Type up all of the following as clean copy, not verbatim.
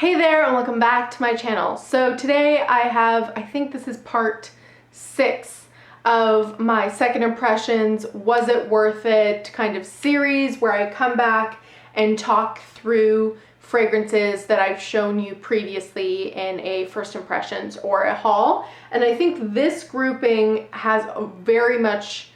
Hey there and welcome back to my channel. So today I think this is part 6 of my second impressions, was it worth it kind of series where I come back and talk through fragrances that I've shown you previously in a first impressions or a haul. And I think this grouping has a very much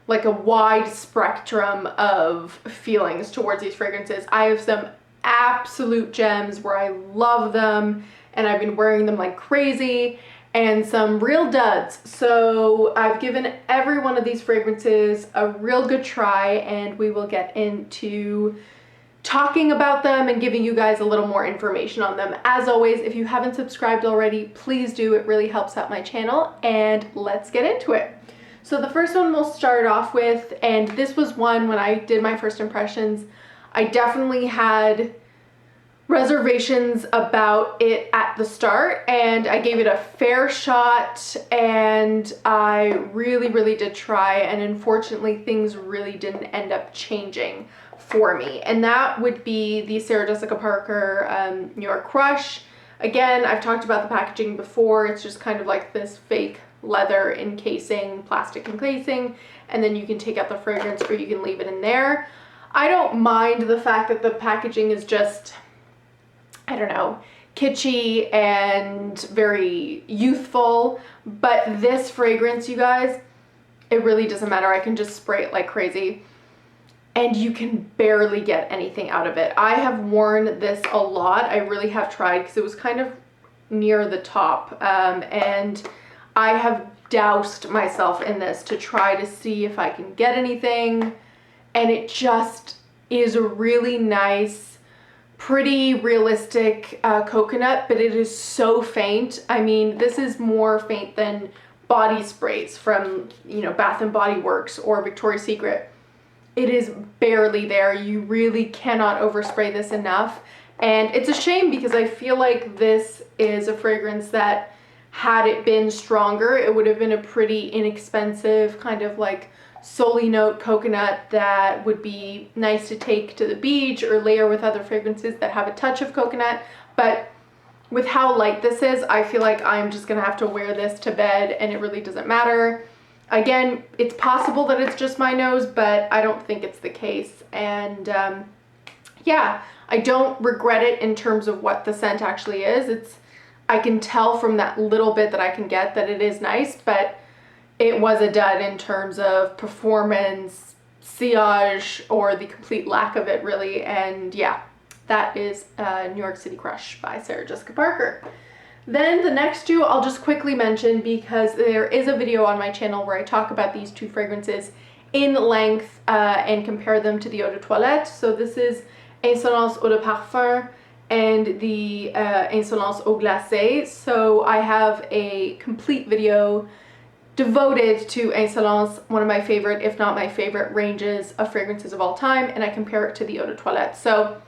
like a wide spectrum of feelings towards these fragrances. I have some absolute gems where I love them and I've been wearing them like crazy, and some real duds. So I've given every one of these fragrances a real good try, and we will get into talking about them and giving you guys a little more information on them. As always, if you haven't subscribed already, please do. It really helps out my channel, and let's get into it. So the first one we'll start off with, and this was one when I did my first impressions, I definitely had reservations about it at the start, and I gave it a fair shot, and I really did try, and unfortunately things really didn't end up changing for me. And that would be the Sarah Jessica Parker New York Crush. Again, I've talked about the packaging before. It's just kind of like this fake leather encasing, plastic encasing, and then you can take out the fragrance or you can leave it in there. I don't mind the fact that the packaging is just, I don't know, kitschy and very youthful, but this fragrance, you guys, it really doesn't matter. I can just spray it like crazy and you can barely get anything out of it. I have worn this a lot. I really have tried because it was kind of near the top, and I have doused myself in this to try to see if I can get anything. And it just is a really nice, pretty realistic coconut, but it is so faint. I mean, this is more faint than body sprays from, you know, Bath and Body Works or Victoria's Secret. It is barely there. You really cannot overspray this enough. And it's a shame because I feel like this is a fragrance that, had it been stronger, it would have been a pretty inexpensive kind of like solely note coconut that would be nice to take to the beach or layer with other fragrances that have a touch of coconut. But with how light this is, I feel like I'm just gonna have to wear this to bed and it really doesn't matter. Again, it's possible that it's just my nose, but I don't think it's the case. And yeah, I don't regret it in terms of what the scent actually is. I can tell from that little bit that I can get that it is nice, but it was a dud in terms of performance, sillage, or the complete lack of it, really. And yeah, that is New York City Crush by Sarah Jessica Parker. Then the next two I'll just quickly mention because there is a video on my channel where I talk about these two fragrances in length and compare them to the Eau de Toilette. So this is Insolence Eau de Parfum and the Insolence Eau Glacée. So I have a complete video devoted to Insolence, one of my favorite, if not my favorite, ranges of fragrances of all time, and I compare it to the Eau de Toilette. So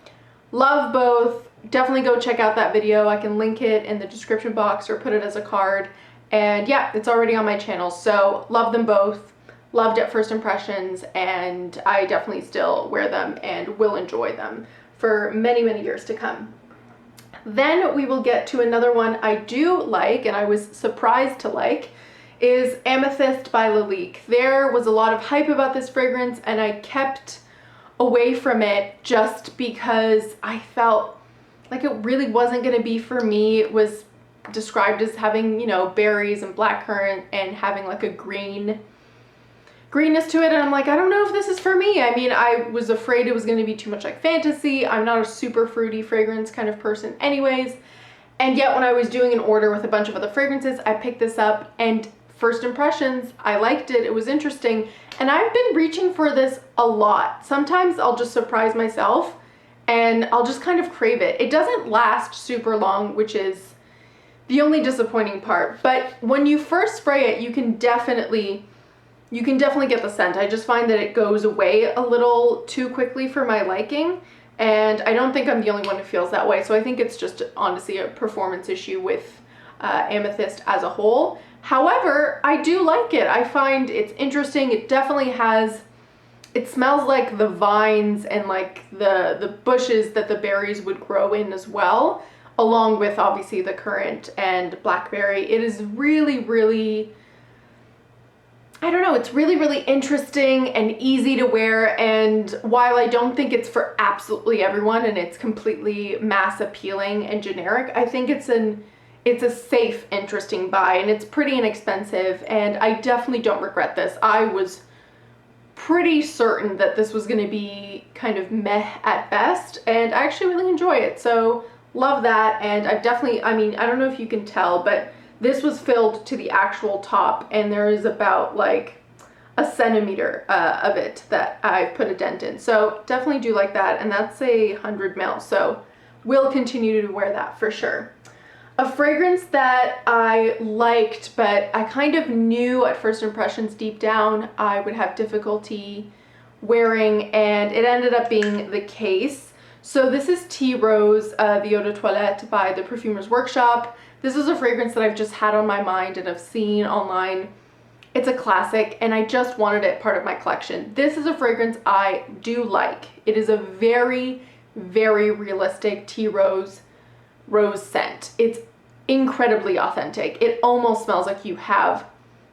love both. Definitely go check out that video. I can link it in the description box or put it as a card. And yeah, it's already on my channel. So love them both. Loved at first impressions, and I definitely still wear them and will enjoy them for many years to come. Then we will get to another one I do like, and I was surprised to like, is Amethyst by Lalique. There was a lot of hype about this fragrance and I kept away from it just because I felt like it really wasn't going to be for me. It was described as having, you know, berries and blackcurrant and having like a greenness to it, and I'm like, I don't know if this is for me. I mean, I was afraid it was going to be too much like fantasy. I'm not a super fruity fragrance kind of person anyways, and yet when I was doing an order with a bunch of other fragrances, I picked this up, and first impressions, I liked it. It was interesting, and I've been reaching for this a lot. Sometimes I'll just surprise myself and I'll just kind of crave it. It doesn't last super long, which is the only disappointing part, but when you first spray it, you can definitely get the scent. I just find that it goes away a little too quickly for my liking, and I don't think I'm the only one who feels that way. So I think it's just honestly a performance issue with Amethyst as a whole. However, I do like it. I find it's interesting. It definitely has, it smells like the vines and like the bushes that the berries would grow in as well. along with obviously the currant and blackberry. It is really, really, I don't know, it's really, really interesting and easy to wear. And while I don't think it's for absolutely everyone and it's completely mass appealing and generic, I think it's a safe, interesting buy, and it's pretty inexpensive, and I definitely don't regret this. I was pretty certain that this was gonna be kind of meh at best, and I actually really enjoy it. So love that. And I've definitely, I mean, I don't know if you can tell, but this was filled to the actual top, and there is about like a centimeter of it that I've put a dent in. So definitely do like that. And that's a 100 ml. So we'll continue to wear that for sure. A fragrance that I liked, but I kind of knew at first impressions deep down I would have difficulty wearing, and it ended up being the Case. So this is Tea Rose, the Eau de Toilette by the Perfumers Workshop. This is a fragrance that I've just had on my mind and I've seen online. It's a classic, and I just wanted it part of my collection. This is a fragrance I do like. It is a very, very realistic tea rose scent. It's incredibly authentic. It almost smells like you have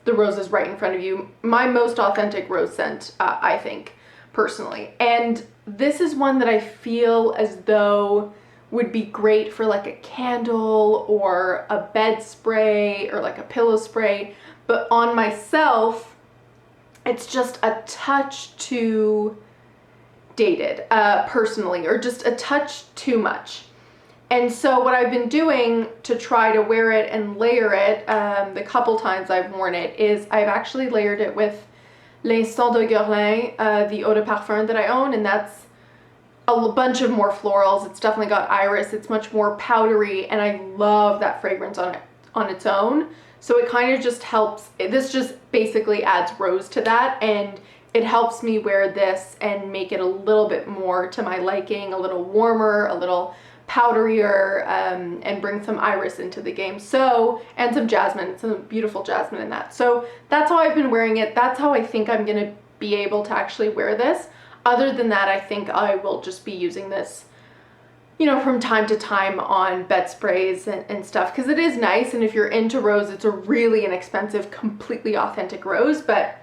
the roses right in front of you. My most authentic rose scent, I think, personally. And this is one that I feel as though would be great for like a candle or a bed spray or like a pillow spray. But on myself, it's just a touch too dated, personally, or just a touch too much. And so what I've been doing to try to wear it and layer it, the couple times I've worn it, is I've actually layered it with L'Instant de Guerlain, the Eau de Parfum that I own, and that's a bunch of more florals. It's definitely got iris. It's much more powdery, and I love that fragrance on its own. So it kind of just helps. This just basically adds rose to that, and it helps me wear this and make it a little bit more to my liking, a little warmer, a little powderier, and bring some iris into the game. So, and some jasmine, some beautiful jasmine in that. So that's how I've been wearing it. That's how I think I'm gonna be able to actually wear this. Other than that, I think I will just be using this, you know, from time to time on bed sprays and stuff, because it is nice. And if you're into rose, it's a really inexpensive, completely authentic rose. But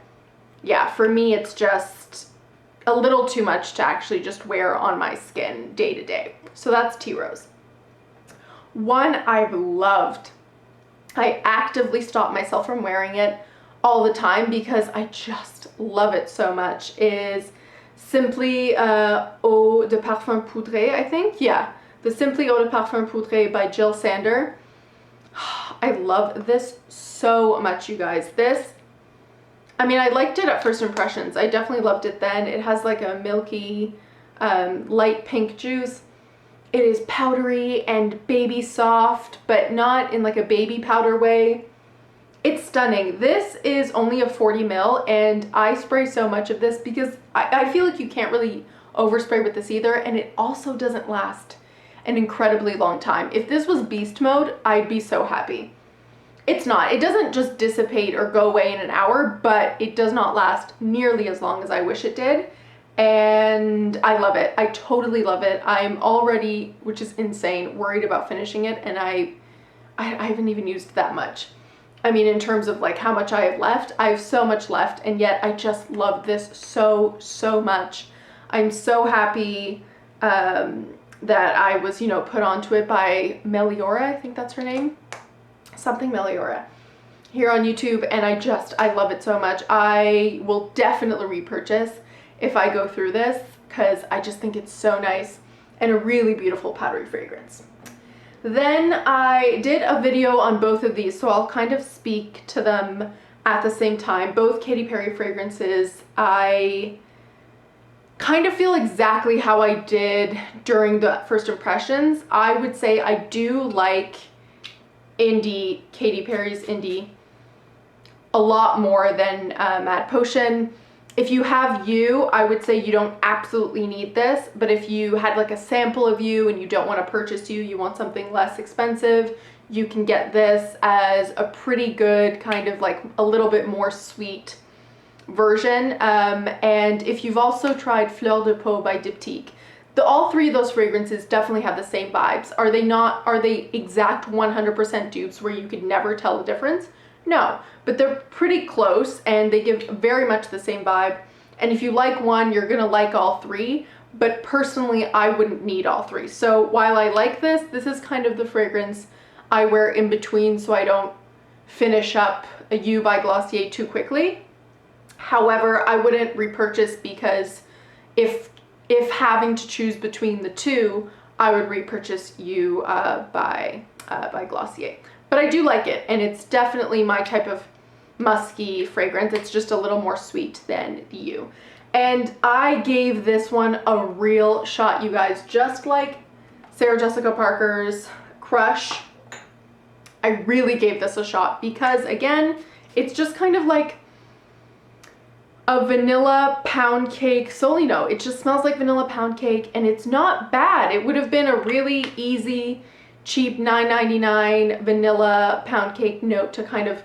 yeah, for me, it's just a little too much to actually just wear on my skin day to day. So that's Tea Rose. One I've loved, I actively stop myself from wearing it all the time because I just love it so much, is Simply Eau de Parfum Poudrée, I think. Yeah, the Simply Eau de Parfum Poudrée by Jill Sander. I love this so much, you guys. This, I mean, I liked it at first impressions. I definitely loved it then. It has like a milky, light pink juice. It is powdery and baby soft, but not in like a baby powder way. It's stunning. This is only a 40 ml, and I spray so much of this because I feel like you can't really overspray with this either, and it also doesn't last an incredibly long time. If this was beast mode, I'd be so happy. It's not. It doesn't just dissipate or go away in an hour, but it does not last nearly as long as I wish it did. And I love it. I totally love it. I'm already, which is insane, worried about finishing it, and I haven't even used that much. I mean, in terms of like how much I have left, I have so much left, and yet I just love this so, so much. I'm so happy that I was, you know, put onto it by Meliora, I think that's her name. Something Meliora here on YouTube, and I love it so much. I will definitely repurchase if I go through this, because I just think it's so nice and a really beautiful powdery fragrance. Then I did a video on both of these, so I'll kind of speak to them at the same time. Both Katy Perry fragrances, I kind of feel exactly how I did during the first impressions. I would say I do like Indi, Katy Perry's Indi, a lot more than Mad Potion. If you have You, I would say you don't absolutely need this, but if you had like a sample of You and you don't want to purchase You, you want something less expensive, you can get this as a pretty good kind of like a little bit more sweet version. And if you've also tried Fleur de Peau by Diptyque, all three of those fragrances definitely have the same vibes. Are they exact 100% dupes where you could never tell the difference? No, but they're pretty close and they give very much the same vibe. And if you like one, you're gonna like all three, but personally, I wouldn't need all three. So while I like this is kind of the fragrance I wear in between so I don't finish up a You by Glossier too quickly. However, I wouldn't repurchase because if having to choose between the two, I would repurchase You by Glossier. But I do like it, and it's definitely my type of musky fragrance. It's just a little more sweet than the You. And I gave this one a real shot, you guys. Just like Sarah Jessica Parker's Crush, I really gave this a shot because, again, it's just kind of like a vanilla pound cake. Solino, it just smells like vanilla pound cake, and it's not bad. It would have been a really easy, cheap $9.99 vanilla pound cake note to kind of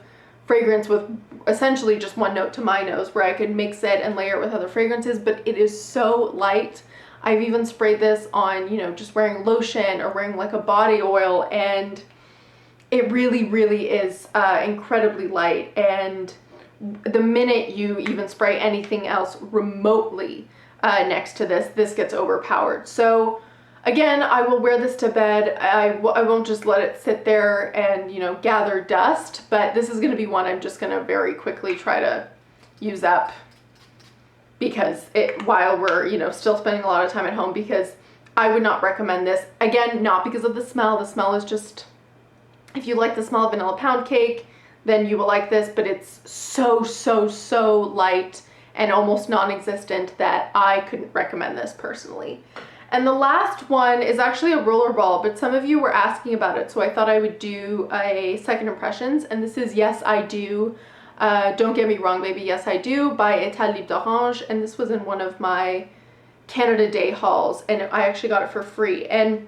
fragrance with essentially just one note to my nose, where I could mix it and layer it with other fragrances, but it is so light. I've even sprayed this on, you know, just wearing lotion or wearing like a body oil, and it really, really is incredibly light. And the minute you even spray anything else remotely next to this gets overpowered. So again, I will wear this to bed. I won't just let it sit there and, you know, gather dust, but this is going to be one I'm just going to very quickly try to use up because while we're, you know, still spending a lot of time at home, because I would not recommend this. Again, not because of the smell. The smell is just, if you like the smell of vanilla pound cake, then you will like this, but it's so, so, so light and almost non-existent that I couldn't recommend this personally. And the last one is actually a rollerball, but some of you were asking about it, so I thought I would do a second impressions, and this is Yes I Do. Don't get me wrong, baby, Yes I Do by Etat Libre, and this was in one of my Canada Day hauls, and I actually got it for free. And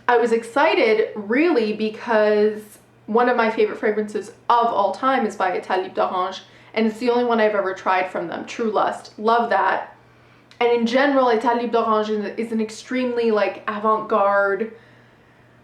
I was excited really because one of my favorite fragrances of all time is by Etat Libre, and it's the only one I've ever tried from them, True Lust. Love that. And in general, Etat Libre is an extremely like avant-garde,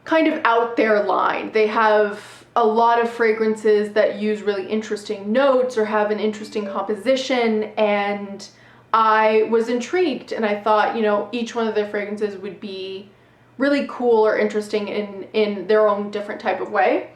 kind of out there line. They have a lot of fragrances that use really interesting notes or have an interesting composition, and I was intrigued, and I thought, you know, each one of their fragrances would be really cool or interesting in their own different type of way.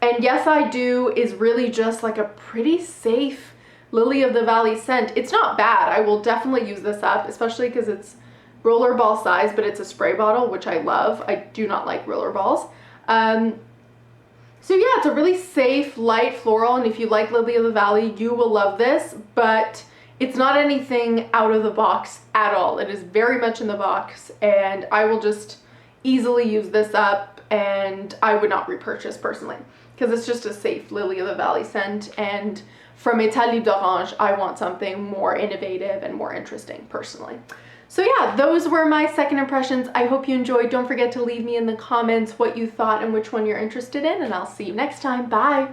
And Yes I Do is really just like a pretty safe Lily of the Valley scent. It's not bad. I will definitely use this up, especially because it's rollerball size, but it's a spray bottle, which I love. I do not like rollerballs. So yeah, it's a really safe, light floral, and if you like Lily of the Valley, you will love this, but it's not anything out of the box at all. It is very much in the box, and I will just easily use this up, and I would not repurchase personally, because it's just a safe Lily of the Valley scent, and from Etat Libre, I want something more innovative and more interesting personally. So yeah, those were my second impressions. I hope you enjoyed. Don't forget to leave me in the comments what you thought and which one you're interested in, and I'll see you next time. Bye!